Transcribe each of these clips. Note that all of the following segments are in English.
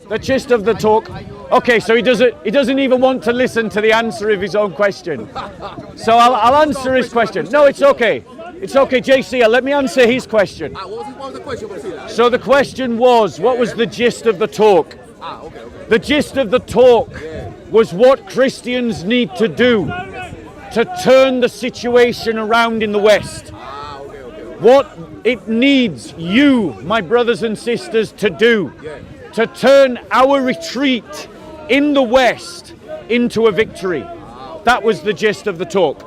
The gist of the talk. Okay, so he doesn't even want to listen to the answer of his own question. So I'll answer his question. No, it's okay. It's okay, JC, let me answer his question. What was the question? So the question was, what was the gist of the talk? Okay. The gist of the talk was what Christians need to do to turn the situation around in the West. What it needs you, my brothers and sisters, to do to turn our retreat in the West into a victory. That was the gist of the talk.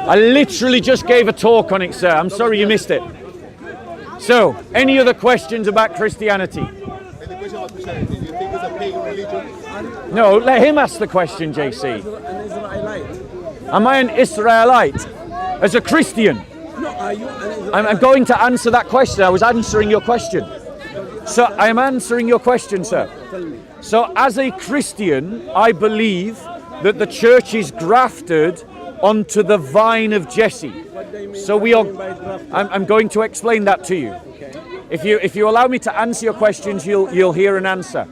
I literally just gave a talk on it, sir. I'm sorry you missed it. So, any other questions about Christianity? Any question about Christianity? Do you think it's a pagan religion? No, let him ask the question, JC. An Israelite. Am I an Israelite? As a Christian? No, are you an Israelite? I'm going to answer that question. I was answering your question. So, I am answering your question, sir. So, as a Christian, I believe that the church is grafted onto the vine of Jesse. So we are. I'm going to explain that to you. If you allow me to answer your questions, you'll hear an answer.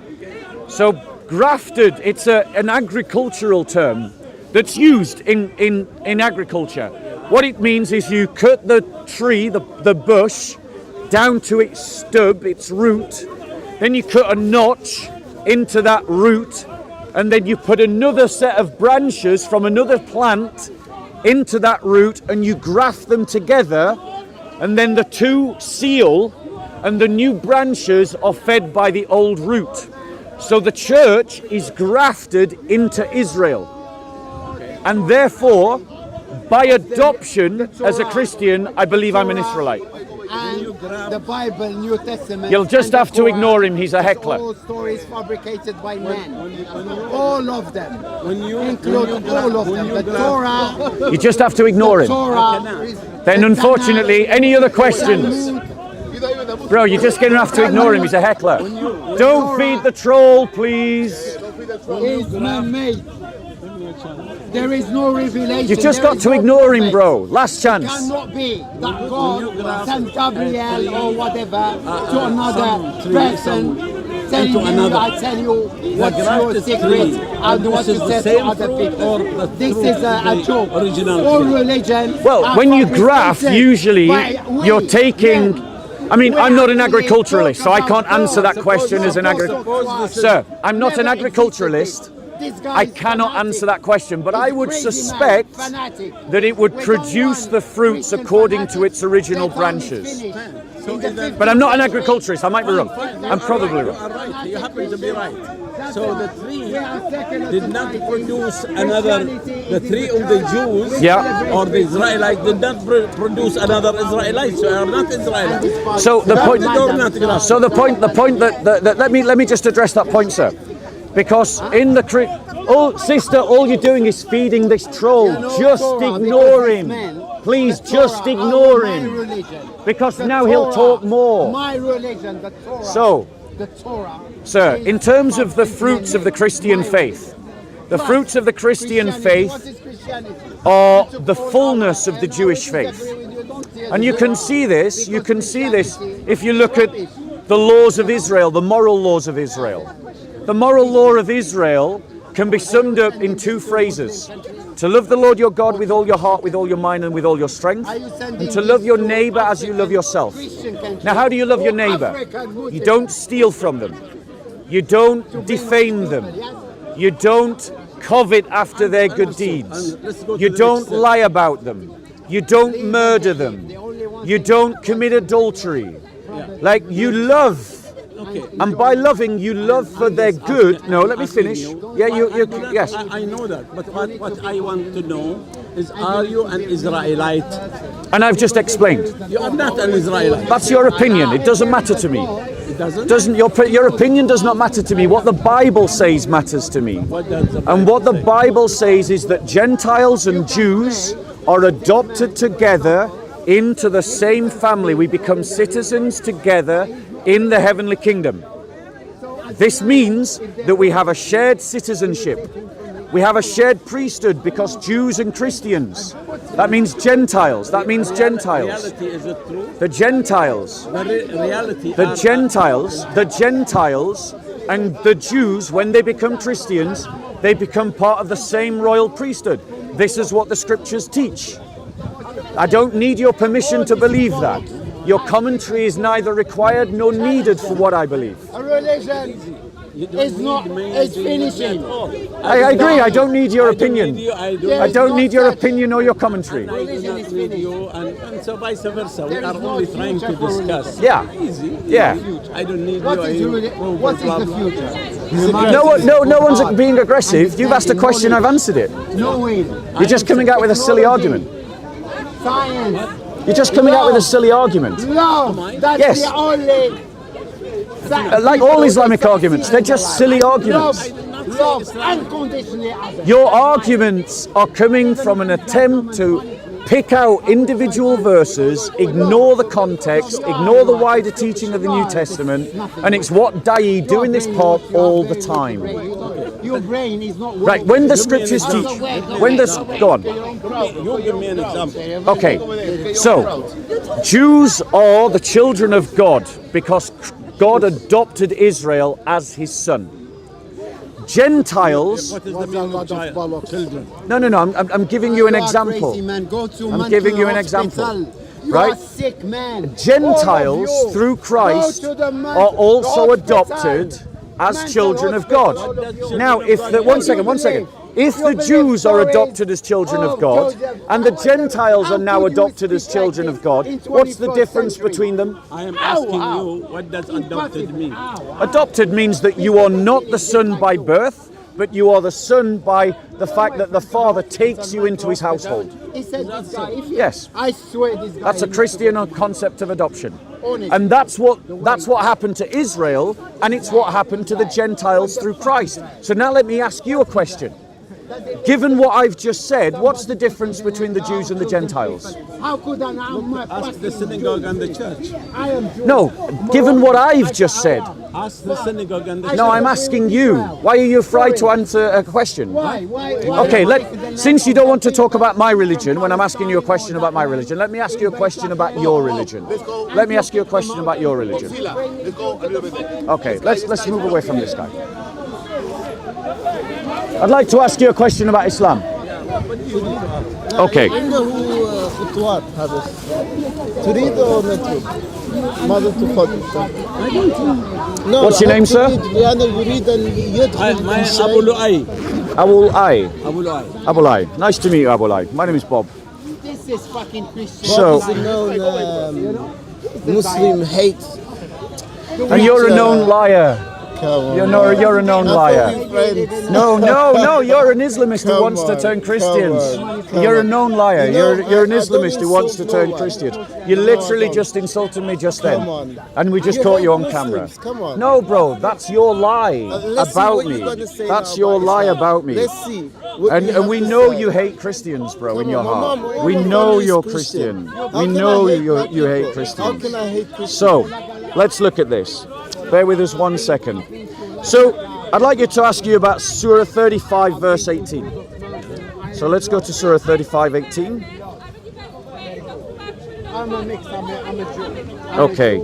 So grafted, it's an agricultural term that's used in agriculture. What it means is you cut the tree, the bush, down to its stub, its root. Then you cut a notch into that root, and then you put another set of branches from another plant into that root, and you graft them together, and then the two seal, and the new branches are fed by the old root. So the church is grafted into Israel. And therefore, by adoption, as a Christian, I believe I'm an Israelite. And the Bible, New Testament. You'll just have to ignore him, he's a heckler. All stories fabricated by men. All of them. Include all of them. The Torah. You just have to ignore him. Then unfortunately, any other questions? Bro, you're just going to have to ignore him, he's a heckler. Don't feed the troll, please. Is man-made. There is no revelation. You've just got to ignore him, bro. Last chance. It cannot be that God sent Gabriel or whatever to another person telling you, I tell you what's your secret and what to say to other people. This is a joke. All religion. Well, when you graft, usually you're taking... I mean, I'm not an agriculturalist, so I can't answer that question as an agriculturalist. Sir, I'm not an agriculturalist. I cannot answer that question, but I would suspect that it would produce the fruits according to its original branches. But I'm not an agriculturist, I might be wrong. I'm probably wrong. You happen to be right. So the tree did not produce another, the tree of the Jews or the Israelites did not produce another Israelite, so they are not Israelites. So the point that let me just address that point, sir. Because in the sister, all you're doing is feeding this troll. Just ignore him. Please, just ignore him. Because now he'll talk more. My religion, the Torah. So, the Torah. Sir, in terms of the fruits of the Christian faith, the fruits of the Christian faith are the fullness of the Jewish faith. And you can see this if you look at the laws of Israel, the moral laws of Israel. The moral law of Israel can be summed up in two phrases. To love the Lord your God with all your heart, with all your mind, and with all your strength. And to love your neighbor as you love yourself. Now, how do you love your neighbor? You don't steal from them. You don't defame them. You don't covet after their good deeds. You don't lie about them. You don't murder them. You don't commit adultery. Like, you love. And by loving, you love for their good. No, let me finish. Yeah, yes. I know that, but what I want to know is, are you an Israelite? And I've just explained. You are not an Israelite. That's your opinion. It doesn't matter to me. It doesn't? Your opinion does not matter to me. What the Bible says matters to me. And what the Bible says is that Gentiles and Jews are adopted together into the same family. We become citizens together in the heavenly kingdom. This means that we have a shared citizenship. We have a shared priesthood because Jews and Christians. That means Gentiles. That means Gentiles. Reality, is it true? The Gentiles. Reality. The Gentiles and the Jews, when they become Christians, they become part of the same royal priesthood. This is what the scriptures teach. I don't need your permission to believe that. Your commentary is neither required nor needed for what I believe. A religion is not, it's finishing. I agree, I don't need your opinion. I don't need your opinion or your commentary. Religion is finished. And so vice versa. We are only trying to discuss. Yeah. Easy. Yeah. I don't need What is the future? No one's being aggressive. You've asked a question, I've answered it. No way. You're just coming out with a silly argument. Science. You're just coming out with a silly argument. Love. That's Yes. the only. Like all Islamic arguments, they're just silly arguments. Love unconditionally. Your arguments are coming from an attempt to pick out individual verses, ignore the context, ignore the wider teaching of the New Testament, and it's what Dai do in this part all the time. Your brain is not working. Right, when the scriptures teach, go on. You give me an example. Okay, so Jews are the children of God because God adopted Israel as his son. Gentiles. What is the meaning of children? No. I'm giving you an example. I'm giving you an example. Right? Sick man. Gentiles through Christ are also adopted as children of God. Now, if the one second. If the Jews are adopted as children of God and the Gentiles are now adopted as children of God, what's the difference between them? I am asking you, what does adopted mean? Adopted means that you are not the son by birth, but you are the son by the fact that the father takes you into his household. Yes. I swear this guy. That's a Christian concept of adoption. And that's what happened to Israel, and it's what happened to the Gentiles through Christ. So now let me ask you a question. Given what I've just said, what's the difference between the Jews and the Gentiles? How could I now? Ask the synagogue and the church. No, given what I've just said. Ask the synagogue and the church. No, I'm asking you. Why are you afraid to answer a question? Why? Okay, since you don't want to talk about my religion when I'm asking you a question about my religion, let me ask you a question about your religion. Let me ask you a question about your religion. Okay, let's move away from this guy. I'd like to ask you a question about Islam. Okay. عنده خطوات هذا تريد أو لا تريد؟ ماذا تفضل؟ What's your name, sir? لأنه يريد أن يدخل في شيء. أبو لؤي. Abu Ai. أبو لؤي. Abu Ai. Nice to meet you, Abu Ai. My name is Bob. This is fucking Christian. So, What is known Muslim hate. and you're a known liar. You're a known liar. No, you're an Islamist who wants to turn Christians. You're a known liar. You're an Islamist who wants to turn Christians. You literally just insulted me just then. And we just caught you on camera. No, bro, that's your lie about me. That's your lie about me. Let's see. And we know you hate Christians, bro, in your heart. We know you're Christian. We know you hate How Christians. can I hate Christians? So, let's look at this. Bear with us 1 second. So, I'd like you to ask you about Surah 35, verse 18. So let's go to Surah 35, 18. I'm a mix. I'm a Jew. Okay.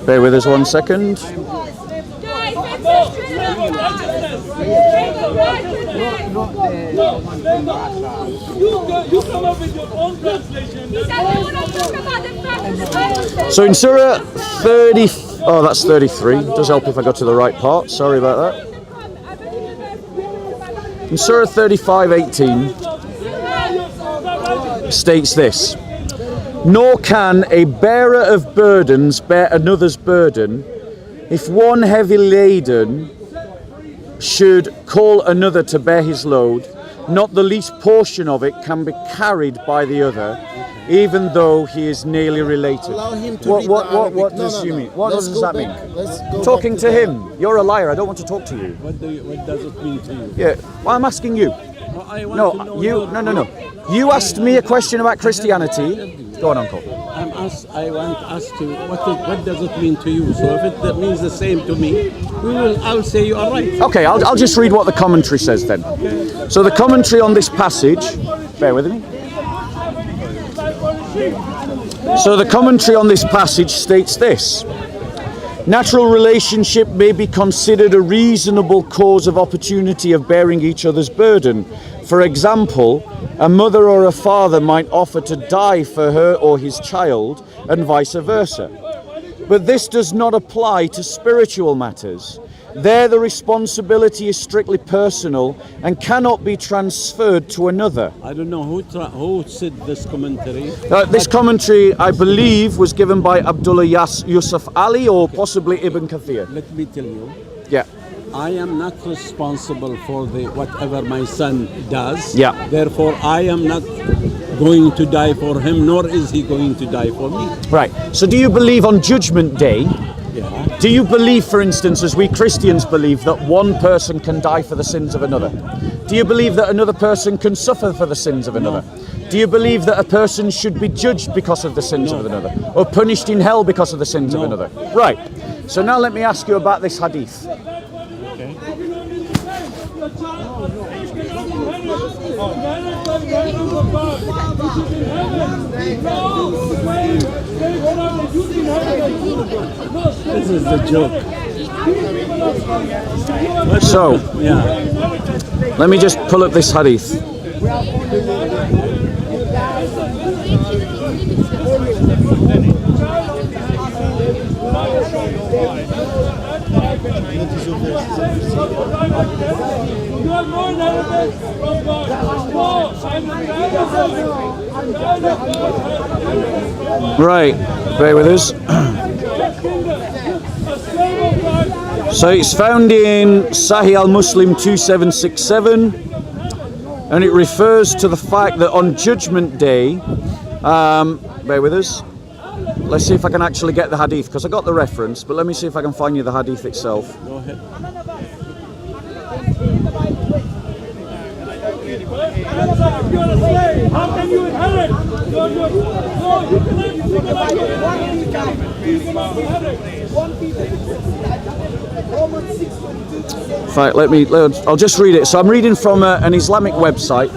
Bear with us 1 second. You come up with your own translation. So in Surah 30, oh that's 33. It does help if I go to the right part. Sorry about that. In Surah 35:18 states this: nor can a bearer of burdens bear another's burden, if one heavy laden should call another to bear his load, not the least portion of it can be carried by the other, even though he is nearly related. Allow him to What read the Arabic. does you mean? What Let's does go that back. mean? Let's go Talking back to him. You're a liar. I don't want to talk to you. What does it mean to you? Yeah. Well, I'm asking you. I want No, to know you. your- No. You asked me a question about Christianity. Go on, Uncle. I'm want us to, what does it mean to you? So if it means the same to me, I'll say you are right. Okay, I'll just read what the commentary says then. So the commentary on this passage, bear with me. So the commentary on this passage states this: natural relationship may be considered a reasonable cause of opportunity of bearing each other's burden. For example, a mother or a father might offer to die for her or his child, and vice versa. But this does not apply to spiritual matters. There the responsibility is strictly personal and cannot be transferred to another. I don't know who said this commentary. This commentary, I believe, was given by Abdullah Yusuf Ali or possibly Ibn Kathir. Let me tell you. Yeah. I am not responsible for whatever my son does. Yeah. Therefore, I am not going to die for him, nor is he going to die for me. Right. So do you believe on Judgment Day? Yeah. Do you believe, for instance, as we Christians believe, that one person can die for the sins of another? Do you believe that another person can suffer for the sins of another? No. Do you believe that a person should be judged because of the sins of another? Or punished in hell because of the sins of another? Right. So now let me ask you about this hadith. Okay. This is the joke. So, yeah. Let me just pull up this hadith. Right, bear with us. So it's found in Sahih al-Muslim 2767, and it refers to the fact that on Judgment Day, bear with us, let's see if I can actually get the hadith, because I got the reference, but let me see if I can find you the hadith itself. Go ahead. How can you inherit? Right, I'll just read it. So I'm reading from an Islamic website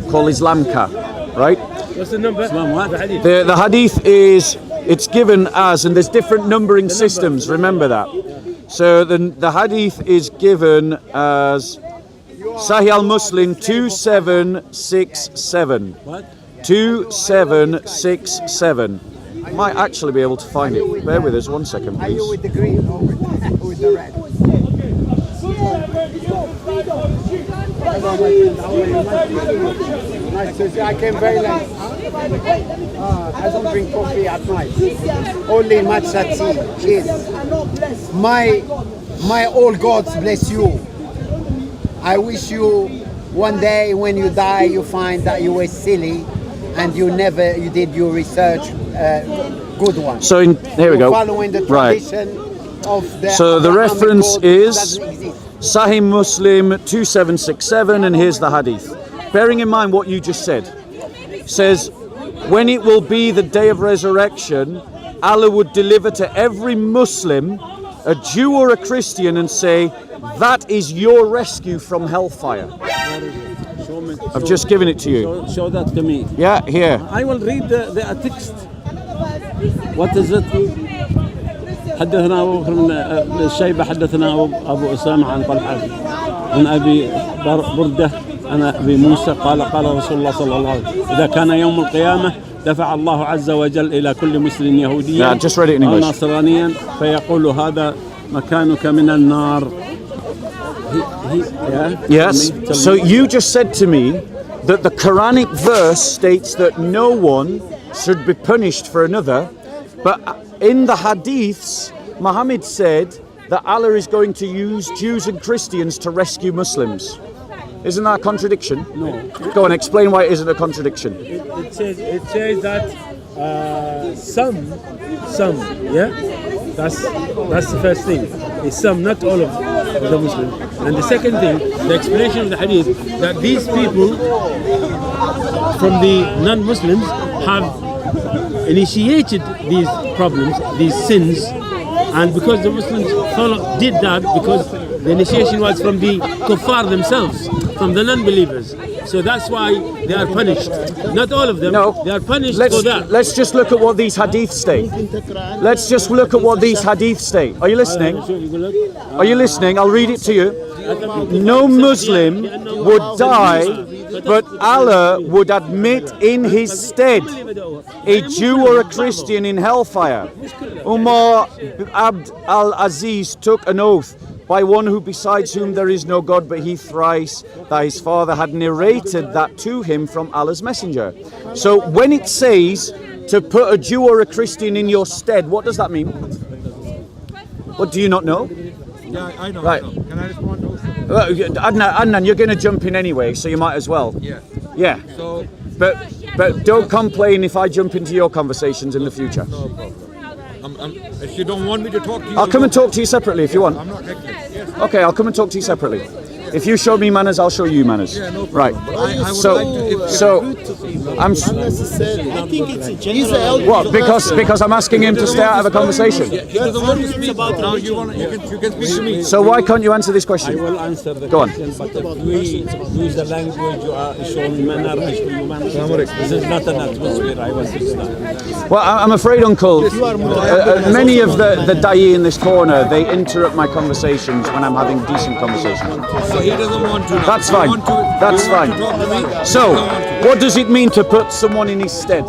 called Islamka, right? What's the number? The hadith is, it's given as, and there's different numbering systems, remember that. So the hadith is given as Sahih al-Muslim 2767. What? 2767. I might actually be able to find it. Bear with us 1 second, please. Are you with the green or with the red? Nice to see. I came very late. I don't drink coffee at night. Only matcha tea. Cheers. My all gods bless you. I wish you one day when you die you find that you were silly and you did your research good one. So here we go. Following the tradition of the so the reference is doesn't exist. Sahih Muslim 2767, and here's the hadith. Bearing in mind what you just said, says, when it will be the day of resurrection, Allah would deliver to every Muslim, a Jew or a Christian, and say, that is your rescue from hellfire. I've just given it to you. Show that to me. Yeah, here. I will read the text. What is it? حدثنا أبو بكر بن الشيبة حدثنا أبو أسامة عن طلحة عن أبي بردة عن أبي موسى قال رسول الله صلى الله عليه وسلم إذا كان يوم القيامة دفع الله عز وجل إلى كل مسلم يهوديا أو نصرانيا فيقول هذا مكانك من النار. Yes, so you just said to me that the Quranic verse states that no one should be punished for another, but in the hadiths, Muhammad said that Allah is going to use Jews and Christians to rescue Muslims. Isn't that a contradiction? No. Go on, explain why it isn't a contradiction. It says that some, yeah? That's the first thing. It's some, not all of the Muslims. And the second thing, the explanation of the hadith, that these people from the non-Muslims have initiated these problems, these sins, and because the Muslims did that because the initiation was from the kuffar themselves, from the non-believers. So that's why they are punished. Not all of them. No. They are punished Let's, for that. let's just look at what these hadiths state. Let's just look at what these hadiths state. Are you listening? Are you listening? I'll read it to you. No Muslim would die, but Allah would admit in his stead a Jew or a Christian in hellfire. Umar Abd al-Aziz took an oath by one who besides whom there is no God but he thrice, that his father had narrated that to him from Allah's messenger. So when it says to put a Jew or a Christian in your stead, what does that mean? What, do you not know? Yeah, I know. Right. I know. Can I respond also? Adnan, you're going to jump in anyway, so you might as well. Yeah. Yeah. So, But don't complain if I jump into your conversations in the future. no problem. If you don't want me to talk to you, I'll come and talk to you separately if you want. I'm not reckless. Yes. Okay, I'll come and talk to you separately. If you show me manners, I'll show you manners. Yeah, no problem. Right. But I would So, like to. I'm. Unnecessarily. I think it's a general. What? Because I'm asking him to stay out of a conversation. He doesn't want to speak. Now you can speak to me. So why can't you answer this I question? will answer the Go on. question, but if we use the language you are showing manner, I show you manner. This is not an atmosphere I was Islam. Well, I'm afraid, Uncle, many of the da'i in this corner, they interrupt my conversations when I'm having decent conversations. So he doesn't want to. Now. That's You fine. want to- That's you want fine. to talk to me? So, what does it mean to put someone in his stead?